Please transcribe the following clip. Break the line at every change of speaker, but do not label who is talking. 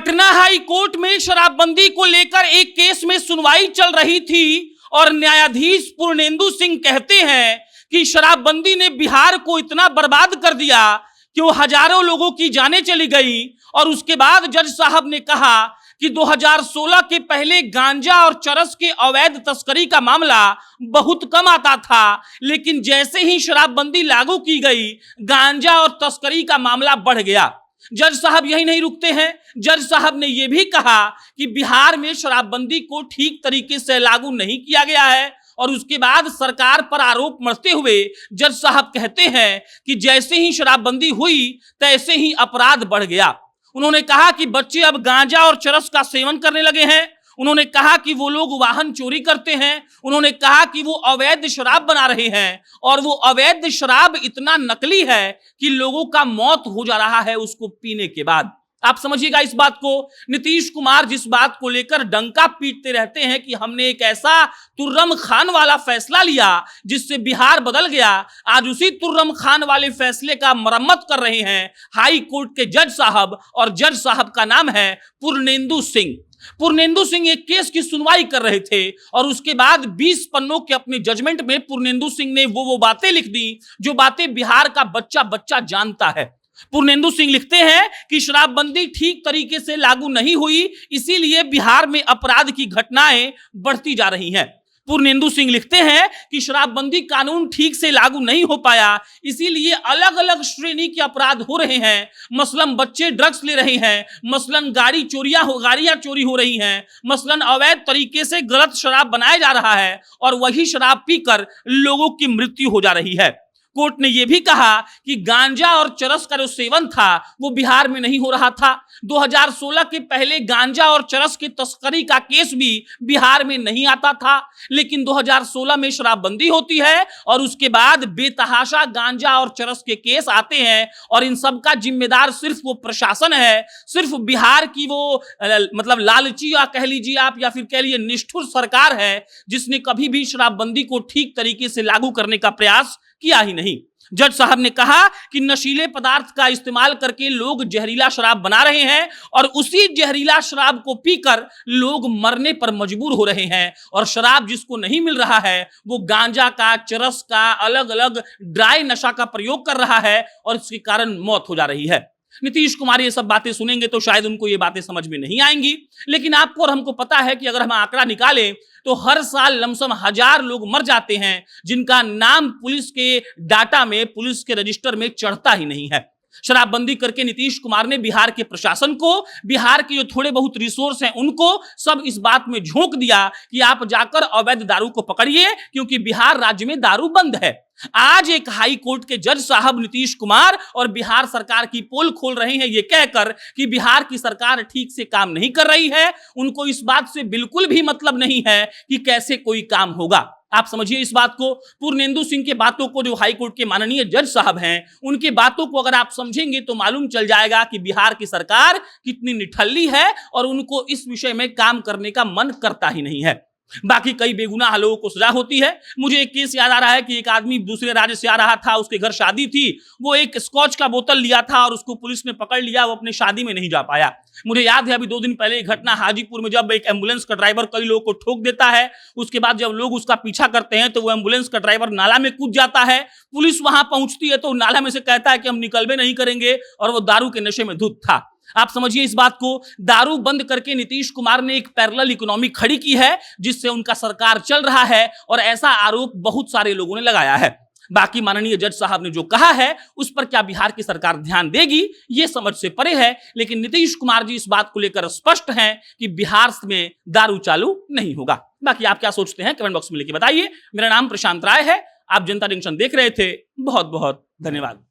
Patna high court में शराबबंदी को लेकर एक केस में सुनवाई चल रही थी और न्यायाधीश पूर्णेंदु सिंह कहते हैं कि शराबबंदी ने बिहार को इतना बर्बाद कर दिया कि वो हजारों लोगों की जानें चली गई। और उसके बाद जज साहब ने कहा कि 2016 के पहले गांजा और चरस के अवैध तस्करी का मामला बहुत कम आता था, लेकिन जैसे ही शराबबंदी लागू की गई गांजा और तस्करी का मामला बढ़ गया। जज साहब यही नहीं रुकते हैं, जज साहब ने यह भी कहा कि बिहार में शराबबंदी को ठीक तरीके से लागू नहीं किया गया है। और उसके बाद सरकार पर आरोप मढ़ते हुए जज साहब कहते हैं कि जैसे ही शराबबंदी हुई तैसे ही अपराध बढ़ गया। उन्होंने कहा कि बच्चे अब गांजा और चरस का सेवन करने लगे हैं। उन्होंने कहा कि वो लोग वाहन चोरी करते हैं। उन्होंने कहा कि वो अवैध शराब बना रहे हैं और वो अवैध शराब इतना नकली है कि लोगों का मौत हो जा रहा है उसको पीने के बाद। आप समझिएगा इस बात को। नीतीश कुमार जिस बात को लेकर डंका पीटते रहते हैं कि हमने एक ऐसा तुर्रम खान वाला फैसला लिया जिससे बिहार बदल गया, आज उसी तुर्रम खान वाले फैसले का मरम्मत कर रहे हैं हाई कोर्ट के जज साहब, और जज साहब का नाम है पूर्णेंदु सिंह। पूर्णेंदु सिंह एक केस की सुनवाई कर रहे थे और उसके बाद 20 पन्नों के अपने जजमेंट में पूर्णेंदु सिंह ने वो बातें लिख दी जो बातें बिहार का बच्चा बच्चा जानता है। पूर्णेंदु सिंह लिखते हैं कि शराबबंदी ठीक तरीके से लागू नहीं हुई, इसीलिए बिहार में अपराध की घटनाएं बढ़ती जा रही हैं। पूर्णेंदु सिंह लिखते हैं कि शराबबंदी कानून ठीक से लागू नहीं हो पाया, इसीलिए अलग अलग श्रेणी के अपराध हो रहे हैं। मसलन बच्चे ड्रग्स ले रहे हैं, मसलन गाड़ियां चोरी हो रही हैं, मसलन अवैध तरीके से गलत शराब बनाया जा रहा है और वही शराब पीकर लोगों की मृत्यु हो जा रही है। कोर्ट ने यह भी कहा कि गांजा और चरस का जो सेवन था वो बिहार में नहीं हो रहा था। 2016 के पहले गांजा और चरस की तस्करी का केस भी बिहार में नहीं आता था, लेकिन 2016 में शराबबंदी होती है और उसके बाद बेतहाशा गांजा और चरस के केस आते हैं और इन सब का जिम्मेदार सिर्फ वो प्रशासन है, सिर्फ बिहार की वो मतलब लालची या कह लीजिए आप या फिर कह लीजिए निष्ठुर सरकार है जिसने कभी भी शराबबंदी को ठीक तरीके से लागू करने का प्रयास किया ही नहीं। जज साहब ने कहा कि नशीले पदार्थ का इस्तेमाल करके लोग जहरीला शराब बना रहे हैं और उसी जहरीला शराब को पीकर लोग मरने पर मजबूर हो रहे हैं, और शराब जिसको नहीं मिल रहा है वो गांजा का, चरस का, अलग अलग ड्राई नशा का प्रयोग कर रहा है और इसके कारण मौत हो जा रही है। नीतीश कुमार ये सब बातें सुनेंगे तो शायद उनको ये बातें समझ में नहीं आएंगी, लेकिन आपको और हमको पता है कि अगर हम आंकड़ा निकालें तो हर साल लमसम 1000 लोग मर जाते हैं जिनका नाम पुलिस के डाटा में, पुलिस के रजिस्टर में चढ़ता ही नहीं है। शराबबंदी करके नीतीश कुमार ने बिहार के प्रशासन को, बिहार के जो थोड़े बहुत रिसोर्स हैं उनको सब इस बात में झोंक दिया कि आप जाकर अवैध दारू को पकड़िए क्योंकि बिहार राज्य में दारू बंद है। आज एक हाई कोर्ट के जज साहब नीतीश कुमार और बिहार सरकार की पोल खोल रहे हैं ये कहकर कि बिहार की सरकार ठीक से काम नहीं कर रही है। उनको इस बात से बिल्कुल भी मतलब नहीं है कि कैसे कोई काम होगा। आप समझिए इस बात को। पूर्णेंदु सिंह के बातों को, जो हाई कोर्ट के माननीय जज साहब हैं, उनके बातों को अगर आप समझेंगे तो मालूम चल जाएगा कि बिहार की सरकार कितनी निठल्ली है और उनको इस विषय में काम करने का मन करता ही नहीं है। बाकी कई बेगुनाह लोगों को सजा होती है। मुझे एक केस याद आ रहा है कि एक आदमी दूसरे राज्य से आ रहा था, उसके घर शादी थी, वो एक स्कॉच का बोतल लिया था और उसको पुलिस ने पकड़ लिया, वो अपने शादी में नहीं जा पाया। मुझे याद है अभी 2 दिन पहले एक घटना हाजीपुर में, जब एक एम्बुलेंस का ड्राइवर कई लोगों को ठोक देता है, उसके बाद जब लोग उसका पीछा करते हैं तो वो एम्बुलेंस का ड्राइवर नाला में कूद जाता है। पुलिस वहां पहुंचती है तो नाला में से कहता है कि हम निकलबे नहीं करेंगे, और वो दारू के नशे में धुत था। आप समझिए इस बात को। दारू बंद करके नीतीश कुमार ने एक पैरेलल इकोनॉमी खड़ी की है जिससे उनका सरकार चल रहा है, और ऐसा आरोप बहुत सारे लोगों ने लगाया है। बाकी माननीय जज साहब ने जो कहा है उस पर क्या बिहार की सरकार ध्यान देगी ये समझ से परे है, लेकिन नीतीश कुमार जी इस बात को लेकर स्पष्ट हैं कि बिहार में दारू चालू नहीं होगा। बाकी आप क्या सोचते हैं कमेंट बॉक्स में लिख के बताइए। मेरा नाम प्रशांत राय है, आप जनता जंक्शन देख रहे थे। बहुत बहुत धन्यवाद।